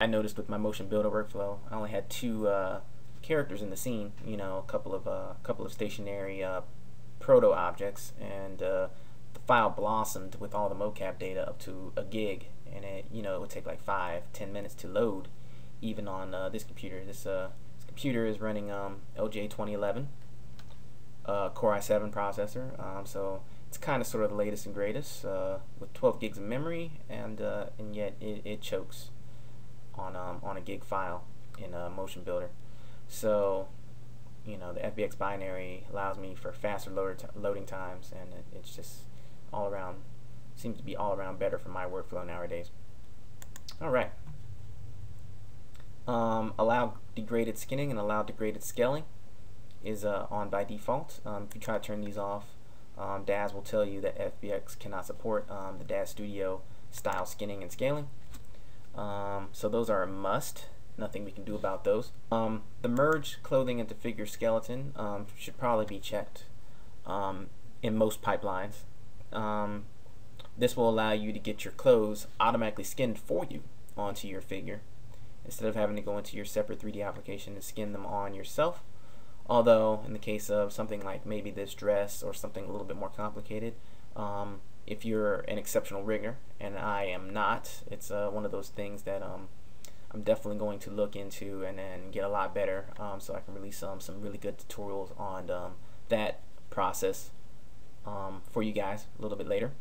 I noticed with my MotionBuilder workflow, I only had two characters in the scene. You know, a couple of stationary proto objects, and the file blossomed with all the mocap data up to a gig, and it would take like 5-10 minutes to load, even on this computer. This computer is running LJ 2011 Core i7 processor, so it's kind of sort of the latest and greatest with 12 gigs of memory, and yet it chokes on a gig file in MotionBuilder. So the FBX binary allows me for faster loading times, and it's just all around, seems to be all around better for my workflow nowadays. Alright. Allow degraded skinning and allow degraded scaling is on by default. If you try to turn these off, DAZ will tell you that FBX cannot support the DAZ Studio style skinning and scaling. So those are a must. Nothing we can do about those. The merge clothing into figure skeleton should probably be checked in most pipelines. This will allow you to get your clothes automatically skinned for you onto your figure, instead of having to go into your separate 3D application and skin them on yourself. Although in the case of something like maybe this dress or something a little bit more complicated, if you're an exceptional rigger, and I am not, it's one of those things that I'm definitely going to look into and then get a lot better, so I can release some really good tutorials on that process for you guys a little bit later.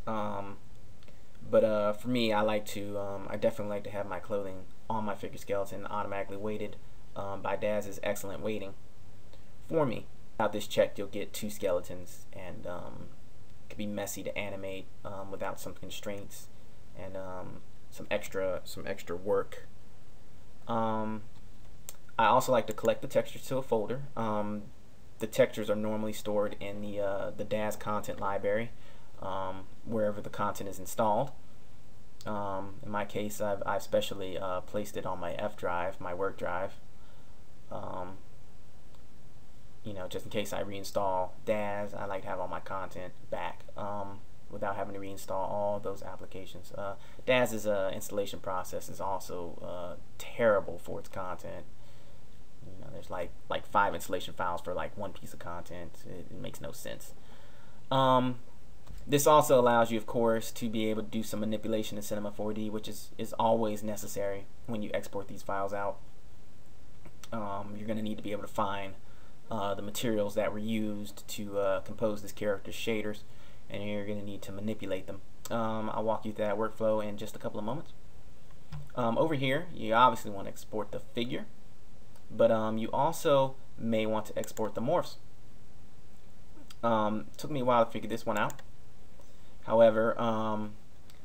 But for me, I definitely like to have my clothing on my figure skeleton automatically weighted by DAZ's excellent weighting for me. Without this checked, you'll get two skeletons, and it could be messy to animate without some constraints and some extra work. I also like to collect the textures to a folder. The textures are normally stored in the DAZ content library, wherever the content is installed. In my case, I've specially placed it on my F drive, my work drive. Just in case I reinstall DAZ, I like to have all my content back without having to reinstall all those applications. DAZ's installation process is also terrible for its content. There's like 5 installation files for like one piece of content. It makes no sense. This also allows you, of course, to be able to do some manipulation in Cinema 4D, which is always necessary when you export these files out. You're going to need to be able to find the materials that were used to compose this character's shaders, and you're going to need to manipulate them. I'll walk you through that workflow in just a couple of moments. Over here, you obviously want to export the figure, but you also may want to export the morphs. Took me a while to figure this one out. However,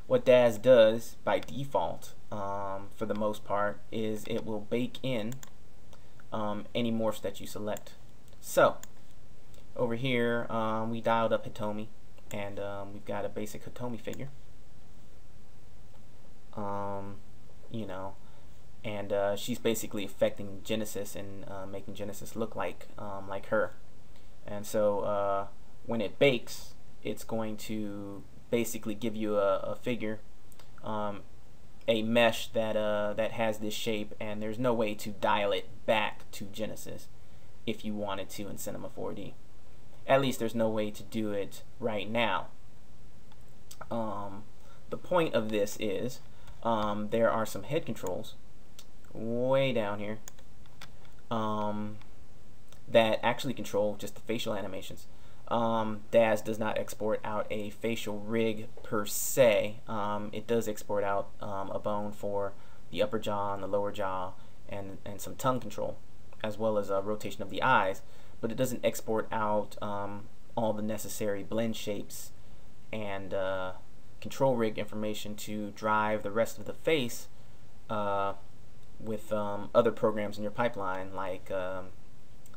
what DAZ does by default, for the most part, is it will bake in any morphs that you select. So, over here, we dialed up Hitomi, and we've got a basic Hitomi figure. And she's basically affecting Genesis and making Genesis look like her. And so when it bakes, it's going to basically give you a figure, a mesh that has this shape, and there's no way to dial it back to Genesis if you wanted to in Cinema 4D. At least there's no way to do it right now. The point of this is there are some head controls way down here that actually control just the facial animations. DAZ does not export out a facial rig per se. It does export out a bone for the upper jaw and the lower jaw, and some tongue control, as well as a rotation of the eyes, but it doesn't export out all the necessary blend shapes and control rig information to drive the rest of the face with other programs in your pipeline, like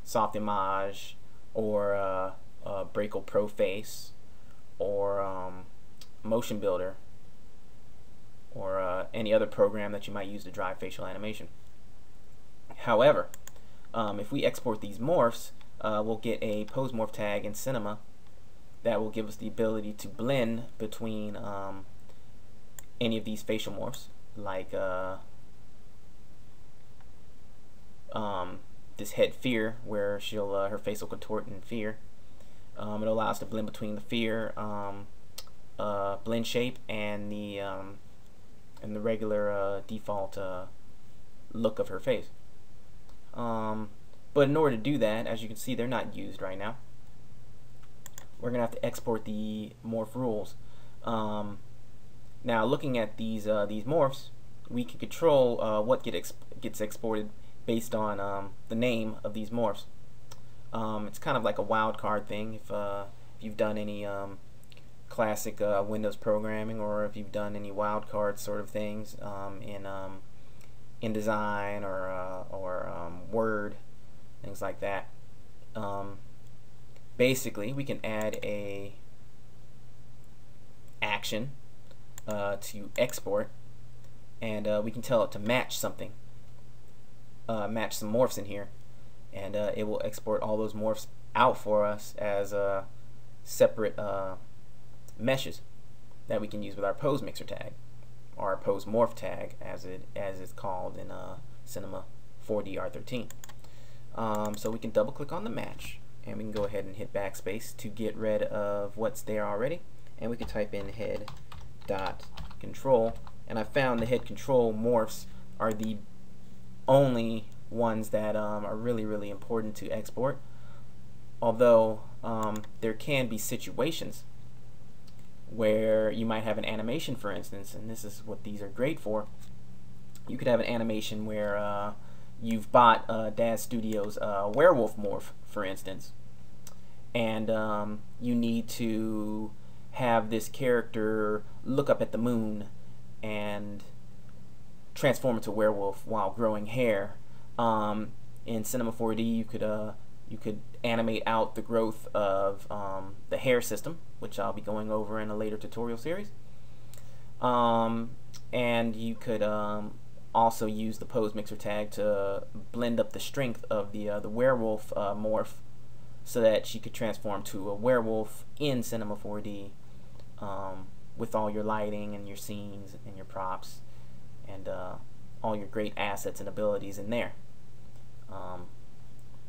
Softimage or Breakle Pro Face or MotionBuilder or any other program that you might use to drive facial animation. However, if we export these morphs, we'll get a pose morph tag in Cinema that will give us the ability to blend between any of these facial morphs. like this head fear, where she'll her face will contort in fear. It allows to blend between the fear blend shape and the regular default look of her face. But in order to do that, as you can see, they're not used right now. We're gonna have to export the morph rules. Now, looking at these morphs, we can control what gets exported based on the name of these morphs. It's kind of like a wildcard thing. If you've done any classic Windows programming, or if you've done any wildcard sort of things in InDesign or Word, things like that. Basically, we can add a action to export, and we can tell it to match something, match some morphs in here, and it will export all those morphs out for us as separate meshes that we can use with our pose mixer tag, or our pose morph tag, as it's called in Cinema 4D R13. So we can double click on the match, and we can go ahead and hit backspace to get rid of what's there already, and we can type in head dot control, and I found the head control morphs are the only ones that are really important to export, although there can be situations where you might have an animation, for instance, and this is what these are great for. You could have an animation where you've bought Daz Studios werewolf morph, for instance, and you need to have this character look up at the moon and transform into a werewolf while growing hair. In Cinema 4D, you could animate out the growth of the hair system, which I'll be going over in a later tutorial series. And you could also use the pose mixer tag to blend up the strength of the werewolf morph, so that she could transform to a werewolf in Cinema 4D with all your lighting and your scenes and your props and all your great assets and abilities in there.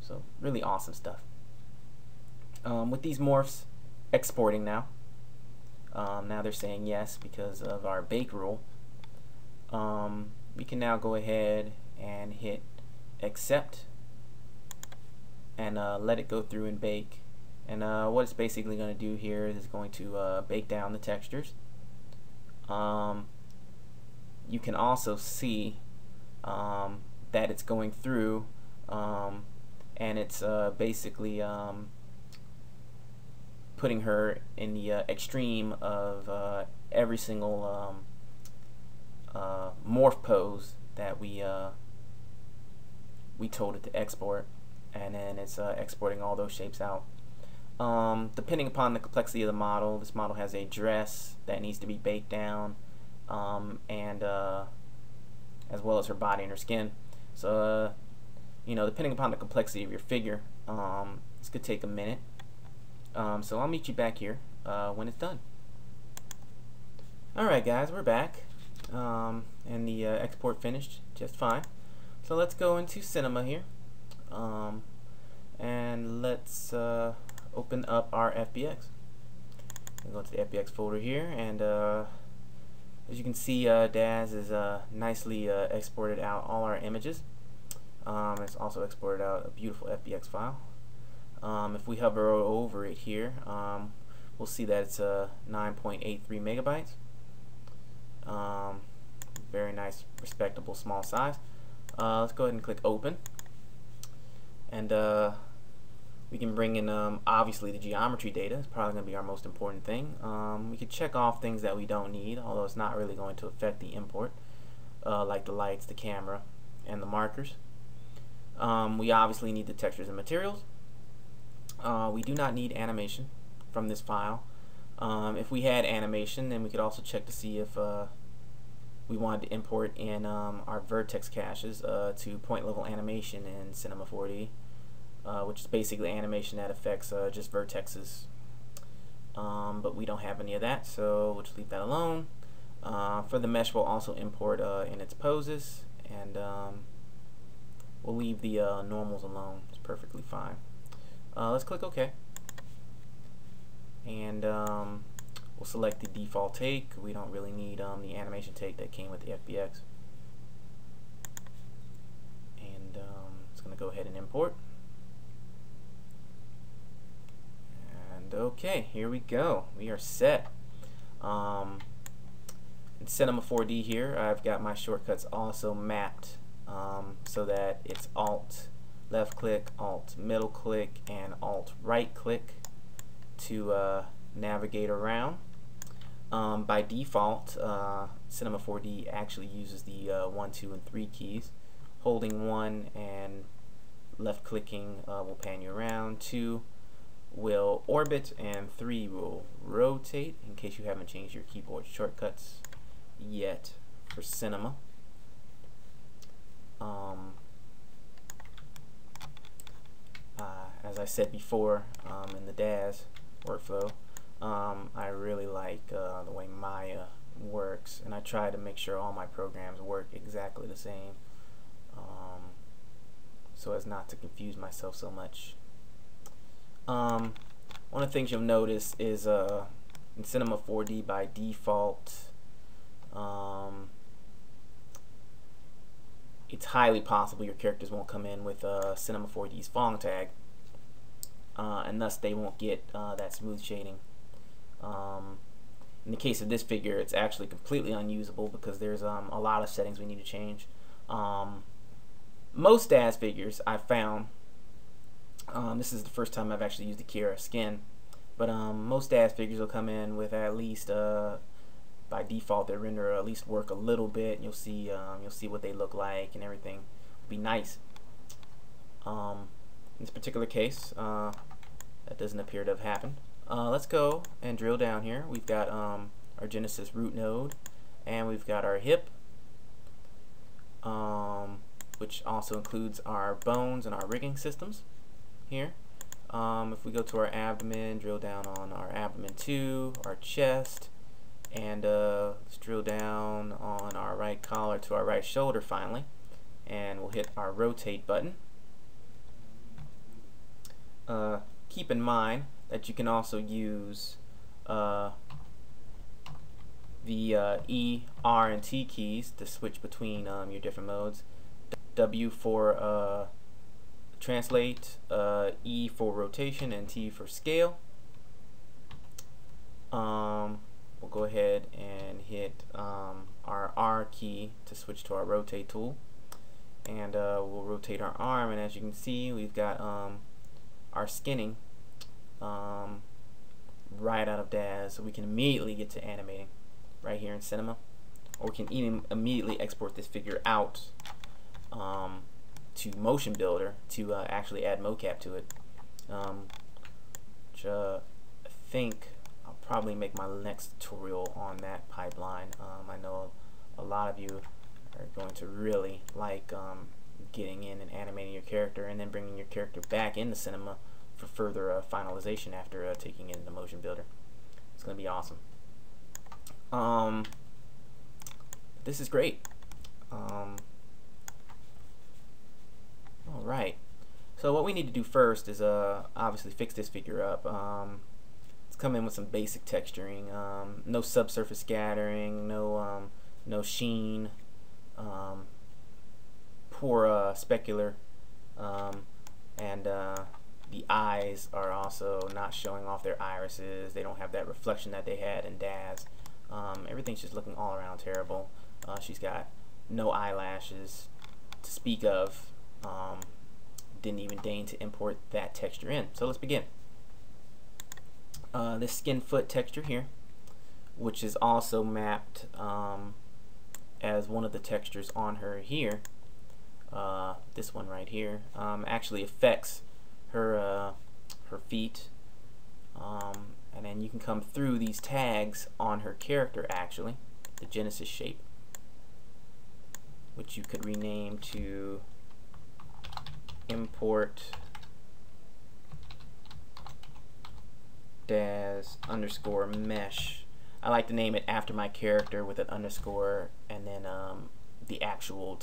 So really awesome stuff. With these morphs exporting now, now they're saying yes because of our bake rule. We can now go ahead and hit accept and let it go through and bake. And what it's basically going to do here is it's going to bake down the textures. You can also see that it's going through, and it's basically putting her in the extreme of every single morph pose that we told it to export, and then it's exporting all those shapes out. Depending upon the complexity of the model, this model has a dress that needs to be baked down, and as well as her body and her skin. So you know, depending upon the complexity of your figure, this could take a minute. So I'll meet you back here when it's done. Alright guys, we're back, and the export finished just fine. So let's go into Cinema here, and let's open up our FBX. We'll go to the FBX folder here, and as you can see, Daz is nicely exported out all our images. It's also exported out a beautiful FBX file. If we hover over it here, we'll see that it's 9.83 megabytes. Very nice, respectable, small size. Let's go ahead and click open, and we can bring in obviously the geometry data. It's probably going to be our most important thing. We could check off things that we don't need, although it's not really going to affect the import, like the lights, the camera, and the markers. We obviously need the textures and materials. We do not need animation from this file. If we had animation, then we could also check to see if we wanted to import in our vertex caches to point level animation in Cinema 4D, which is basically animation that affects just vertexes. But we don't have any of that, so we'll just leave that alone. For the mesh, we'll also import in its poses, and we'll leave the normals alone. It's perfectly fine. Let's click OK, and we'll select the default take. We don't really need the animation take that came with the FBX, and it's going to go ahead and import. And okay, here we go. We are set. In Cinema 4D here, I've got my shortcuts also mapped so that it's Alt left click, Alt middle click, and Alt right click to navigate around. By default, Cinema 4D actually uses the 1, 2, and 3 keys. Holding 1 and left clicking will pan you around, 2 will orbit, and 3 will rotate, in case you haven't changed your keyboard shortcuts yet for Cinema. As I said before in the DAZ workflow, I really like the way Maya works, and I try to make sure all my programs work exactly the same, so as not to confuse myself so much. One of the things you'll notice is in Cinema 4D by default, it's highly possible your characters won't come in with Cinema 4D's Phong tag, and thus they won't get that smooth shading. In the case of this figure, it's actually completely unusable because there's a lot of settings we need to change. Most DAZ figures I've found, this is the first time I've actually used the Kira skin, but most DAZ figures will come in with at least by default their renderer at least work a little bit. And you'll see what they look like, and everything will be nice. In this particular case, that doesn't appear to have happened. Let's go and drill down here. We've got our Genesis root node, and we've got our hip, which also includes our bones and our rigging systems here. If we go to our abdomen, drill down on our abdomen 2, our chest, and let's drill down on our right collar to our right shoulder finally, and we'll hit our rotate button. Keep in mind that you can also use the E, R, and T keys to switch between your different modes. W for translate, E for rotation, and T for scale. We'll go ahead and hit our R key to switch to our rotate tool, and we'll rotate our arm, and as you can see, we've got our skinning right out of DAZ, so we can immediately get to animating right here in Cinema, or we can even immediately export this figure out to MotionBuilder to actually add mocap to it, which I think I'll probably make my next tutorial on that pipeline. I know a lot of you are going to really like getting in and animating your character and then bringing your character back into Cinema for further finalization after taking it into MotionBuilder. It's going to be awesome. This is great. Alright, so what we need to do first is obviously fix this figure up. Let's come in with some basic texturing, no subsurface scattering, no sheen, poor specular, and the eyes are also not showing off their irises. They don't have that reflection that they had in DAZ. Everything's just looking all around terrible. She's got no eyelashes to speak of. Didn't even deign to import that texture in. So let's begin. This skin foot texture here, which is also mapped as one of the textures on her here, this one right here, actually affects her feet, and then you can come through these tags on her character, actually the Genesis shape, which you could rename to import DAZ _ mesh. I like to name it after my character with an underscore and then the actual